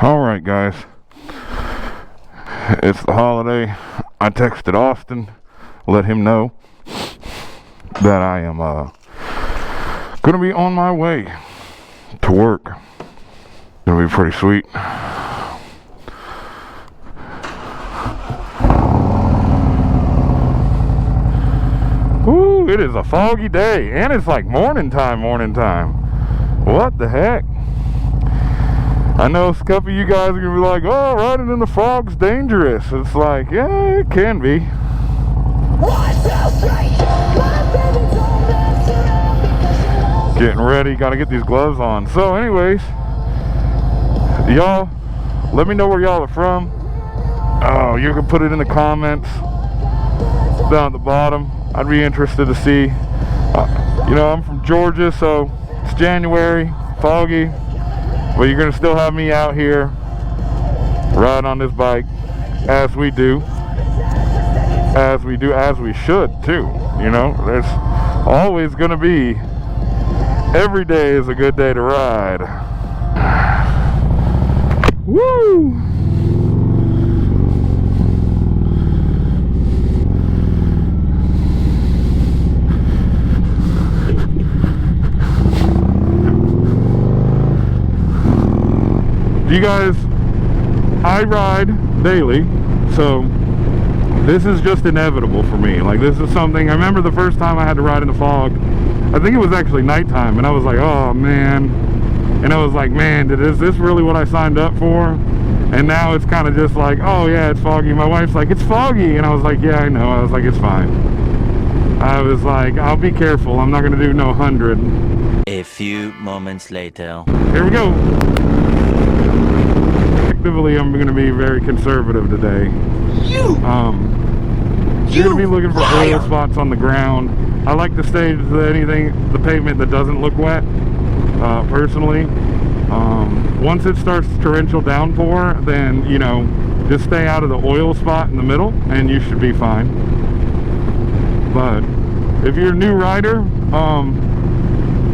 Alright guys, it's the holiday. I texted Austin, let him know that I am gonna be on my way to work. Gonna be pretty sweet. Ooh, it is a foggy day, and it's like morning time. What the heck? I know a couple of you guys are gonna be like, oh, riding in the fog's dangerous. It's like, yeah, it can be. Getting ready, gotta get these gloves on. So anyways, y'all, let me know where y'all are from. Oh, you can put it in the comments down at the bottom. I'd be interested to see. You know, I'm from Georgia, so it's January, foggy. But you're gonna still have me out here riding on this bike as we should too. You know, there's always gonna be, every day is a good day to ride. Woo! You guys, I ride daily, so this is just inevitable for me. Like, this is something, I remember the first time I had to ride in the fog, I think it was actually nighttime, and I was like, oh man, and I was like, man, is this really what I signed up for? And now it's kind of just like, oh yeah, it's foggy. My wife's like, it's foggy, and I was like, yeah, I know. I was like, it's fine. I was like, I'll be careful, I'm not gonna do no 100. A few moments later. Here we go. I'm going to be very conservative today. You're going to be looking for oil spots on the ground. I like to stay to the pavement that doesn't look wet, personally. Once it starts torrential downpour, then, you know, just stay out of the oil spot in the middle and you should be fine. But if you're a new rider,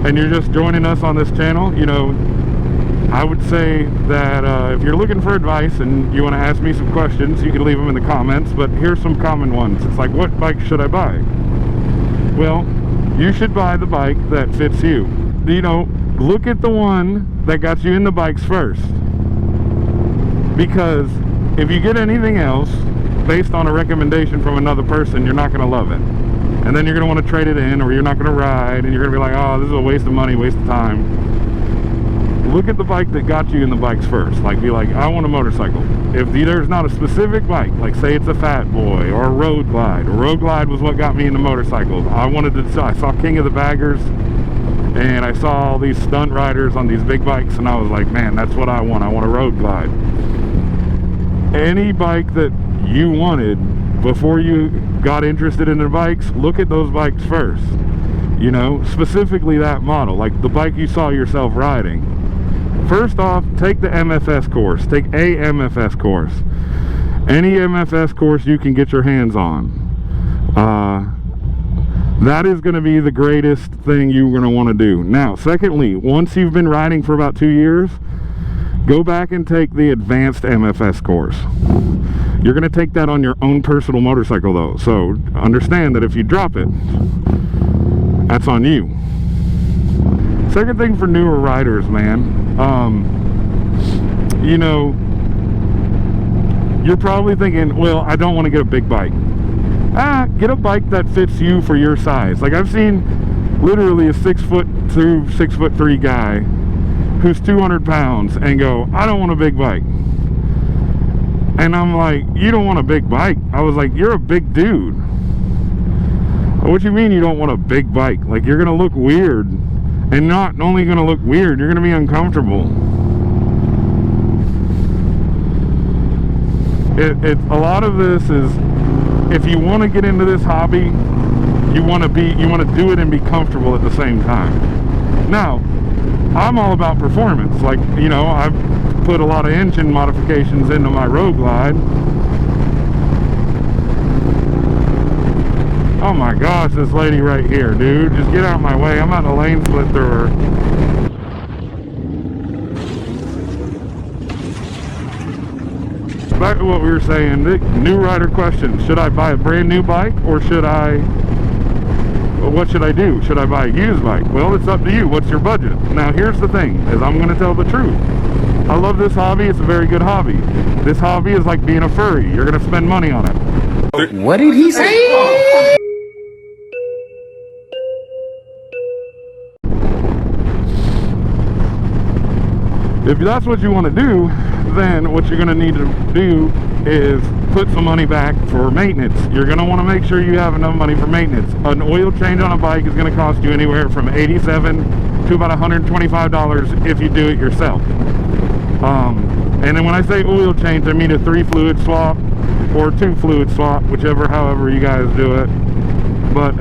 and you're just joining us on this channel, you know, I would say that if you're looking for advice and you want to ask me some questions, you can leave them in the comments, but here's some common ones. It's like, what bike should I buy? Well, you should buy the bike that fits you. You know, look at the one that got you in the bikes first. Because if you get anything else based on a recommendation from another person, you're not going to love it. And then you're going to want to trade it in, or you're not going to ride, and you're going to be like, oh, this is a waste of money, waste of time. Look at the bike that got you in the bikes first. Like, be like, I want a motorcycle. If there's not a specific bike, like say it's a Fat Boy or a Road Glide. A Road Glide was what got me into motorcycles. I saw King of the Baggers, and I saw all these stunt riders on these big bikes, and I was like, man, that's what I want. I want a Road Glide. Any bike that you wanted before you got interested in the bikes, look at those bikes first. You know, specifically that model, like the bike you saw yourself riding. First off, take the MFS course. Take a MFS course. Any MFS course you can get your hands on. That is going to be the greatest thing you're going to want to do. Now, secondly, once you've been riding for about 2 years, go back and take the advanced MFS course. You're going to take that on your own personal motorcycle though. So understand that if you drop it, that's on you. Second thing for newer riders, man, you know, you're probably thinking, well, I don't want to get a big bike. Get a bike that fits you for your size. Like, I've seen literally a 6'2", 6'3" guy who's 200 pounds and go, I don't want a big bike. And I'm like, you don't want a big bike? I was like, you're a big dude. What you mean you don't want a big bike? Like, you're gonna look weird. And not only gonna look weird, you're gonna be uncomfortable. A lot of this is, if you want to get into this hobby, you want to do it and be comfortable at the same time. Now, I'm all about performance. Like, you know, I've put a lot of engine modifications into my Road Glide. Oh my gosh, this lady right here, dude. Just get out of my way. I'm at a lane split through her. back to what we were saying, the new rider question. Should I buy a brand new bike, or should I, what should I do? Should I buy a used bike? Well, it's up to you. What's your budget? Now, here's the thing, is I'm going to tell the truth. I love this hobby. It's a very good hobby. This hobby is like being a furry. You're going to spend money on it. What did he say? If that's what you want to do, then what you're going to need to do is put some money back for maintenance. You're going to want to make sure you have enough money for maintenance. An oil change on a bike is going to cost you anywhere from $87 to about $125 if you do it yourself. And then when I say oil change, I mean a 3 fluid swap or 2 fluid swap, however you guys do it. But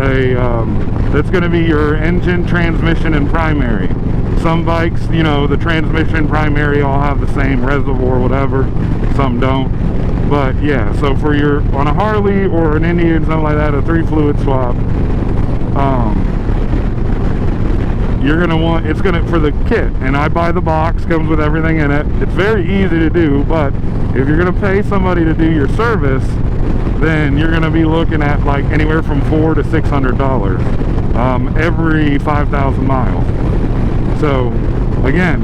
that's going to be your engine, transmission, and primary. Some bikes, you know, the transmission, primary all have the same reservoir, whatever. Some don't. But yeah, so for your, on a Harley or an Indian, something like that, a 3 fluid swap, you're gonna want, it's gonna, for the kit, and I buy the box, comes with everything in it. It's very easy to do, but if you're gonna pay somebody to do your service, then you're gonna be looking at like anywhere from $400 to $600 every 5,000 miles. So again,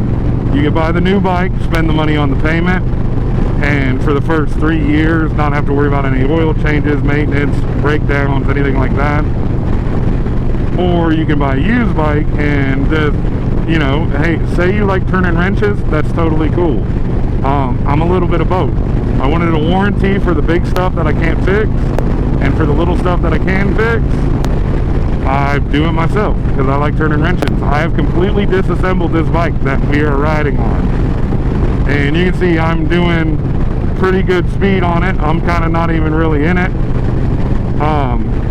you can buy the new bike, spend the money on the payment, and for the first 3 years not have to worry about any oil changes, maintenance, breakdowns, anything like that. Or you can buy a used bike and just, you know, hey, say you like turning wrenches, that's totally cool. I'm a little bit of both. I wanted a warranty for the big stuff that I can't fix, and for the little stuff that I can fix, I do it myself because I like turning wrenches. I have completely disassembled this bike that we are riding on, and you can see I'm doing pretty good speed on it. I'm kind of not even really in it,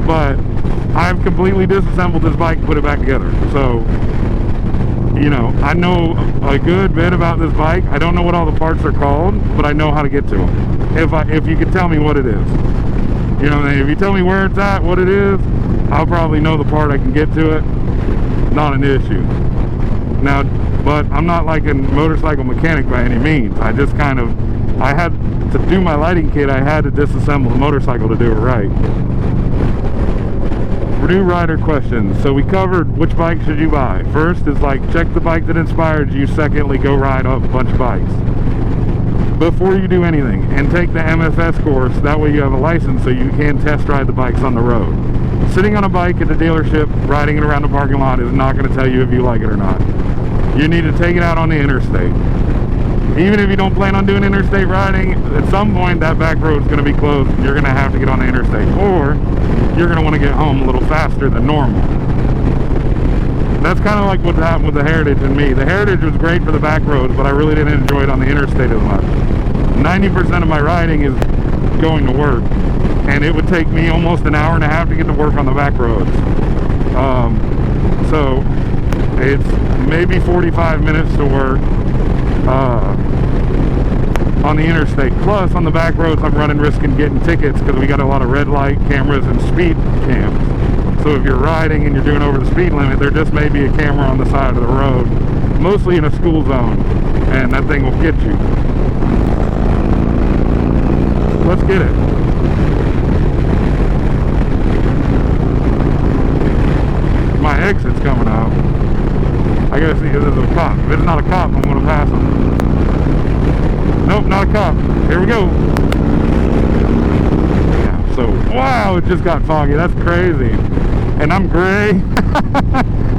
but I've completely disassembled this bike and put it back together. So, you know, I know a good bit about this bike. I don't know what all the parts are called, but I know how to get to them. If you could tell me what it is, you know, if you tell me where it's at, what it is, I'll probably know the part I can get to it. Not an issue. Now, but I'm not like a motorcycle mechanic by any means. I just kind of, I had to do my lighting kit, I had to disassemble the motorcycle to do it right. New rider questions. So we covered which bike should you buy. First is like check the bike that inspired you. Secondly, go ride a bunch of bikes before you do anything, and take the MFS course. That way you have a license so you can test ride the bikes on the road. Sitting on a bike at the dealership, riding it around the parking lot is not going to tell you if you like it or not. You need to take it out on the interstate. Even if you don't plan on doing interstate riding, at some point that back road is going to be closed and you're going to have to get on the interstate, or you're going to want to get home a little faster than normal. That's kind of like what happened with the Heritage and me. The Heritage was great for the back roads, but I really didn't enjoy it on the interstate as much. 90% of my riding is going to work, and it would take me almost an hour and a half to get to work on the back roads. So it's maybe 45 minutes to work on the interstate. Plus, on the back roads, I'm running risk of getting tickets because we got a lot of red light cameras and speed cams. So if you're riding and you're doing over the speed limit, there just may be a camera on the side of the road, mostly in a school zone, and that thing will get you. Let's get it. My exit's coming out. I gotta see if there's a cop. If it's not a cop, I'm gonna pass him. Nope, not a cop. Here we go. Yeah, so, wow, it just got foggy. That's crazy. And I'm gray.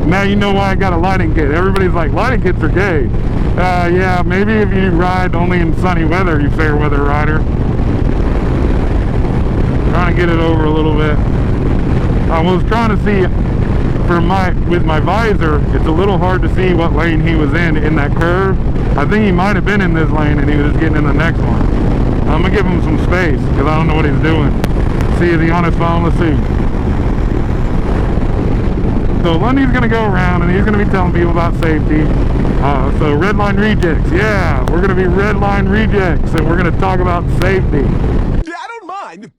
Now you know why I got a lighting kit. Everybody's like, lighting kits are gay. Yeah, maybe if you ride only in sunny weather, you fair weather rider. Trying to get it over a little bit. I was trying to see with my visor, it's a little hard to see what lane he was in that curve. I think he might have been in this lane and he was just getting in the next one. I'm gonna give him some space because I don't know what he's doing. See, is he on his phone? Let's see. So Lundy's gonna go around and he's gonna be telling people about safety. So red line rejects, yeah, we're gonna be red line rejects, and we're gonna talk about safety.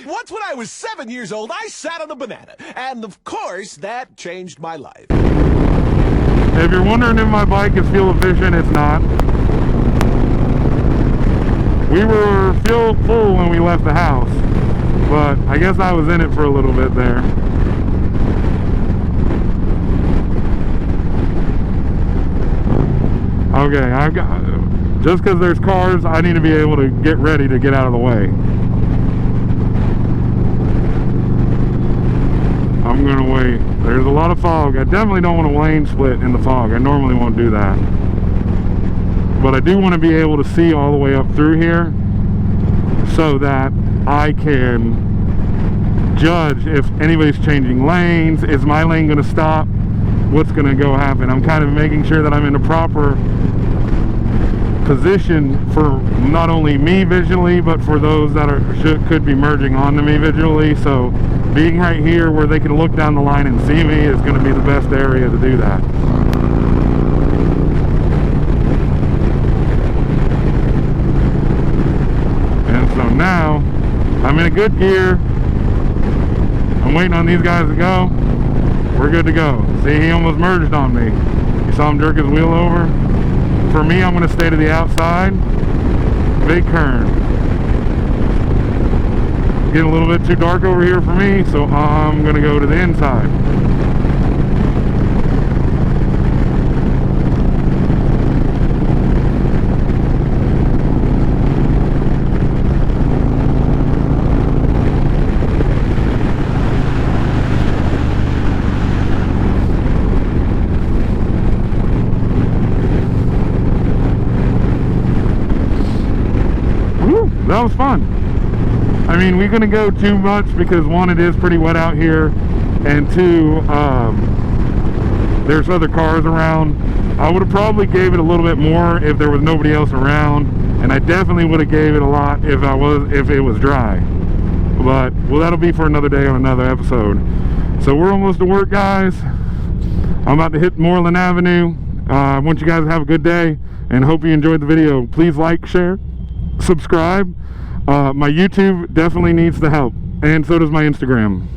Once when I was 7 years old, I sat on a banana, and of course, that changed my life. If you're wondering if my bike is fuel efficient, it's not. We were full when we left the house, but I guess I was in it for a little bit there. Okay, I've got, just because there's cars, I need to be able to get ready to get out of the way. I'm gonna wait. There's a lot of fog. I definitely don't want to lane split in the fog. I normally won't do that, but I do want to be able to see all the way up through here so that I can judge if anybody's changing lanes. Is my lane going to stop? What's going to go happen? I'm kind of making sure that I'm in a proper position for not only me visually, but for those that could be merging onto me visually. So being right here where they can look down the line and see me is going to be the best area to do that. And so now I'm in a good gear. I'm waiting on these guys to go. We're good to go. See, he almost merged on me. You saw him jerk his wheel over. For me, I'm going to stay to the outside. Big turn. Getting a little bit too dark over here for me, so I'm going to go to the inside. That was fun. I mean, we couldn't go too much because one, it is pretty wet out here, and two, there's other cars around. I would have probably gave it a little bit more if there was nobody else around, and I definitely would have gave it a lot if it was dry. But well, that'll be for another day on another episode. So we're almost to work, guys. I'm about to hit Moreland Avenue. I want you guys to have a good day and hope you enjoyed the video. Please like, share, subscribe. My YouTube definitely needs the help, and so does my Instagram.